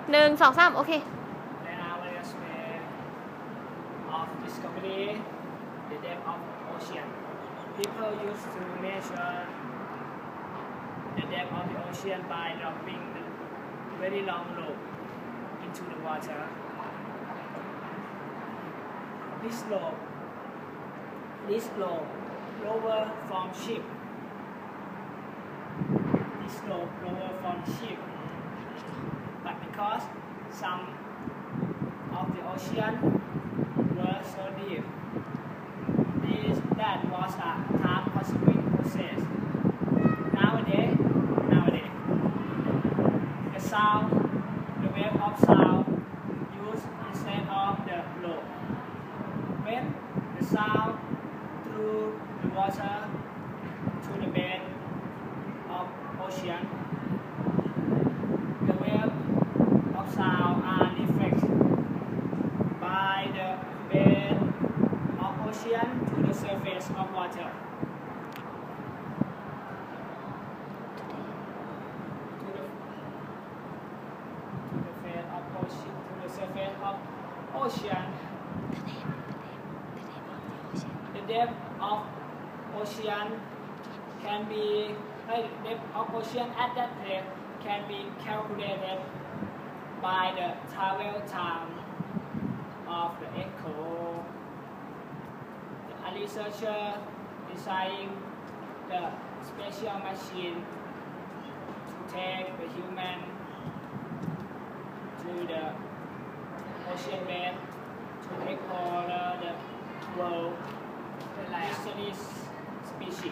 1 2 3โอเค Then our way of discovery the depth of ocean. People used to measure the depth of the ocean by dropping the very long rope into the water. This rope lower from ship. This rope lower from ship. But because some of the ocean were so deep, that was a time-consuming process. Nowadays, the wave of sound used instead of the rope. When the sound through the water to the bed of ocean, the wave of sound are reflected by the bed of ocean to the surface of water. To the surface of ocean. The depth of ocean can be depth of ocean at that depth can be calculated by the travel time of the echo. A researcher designing the special machine to take the human to the ocean bed to explore the world, the mystery species.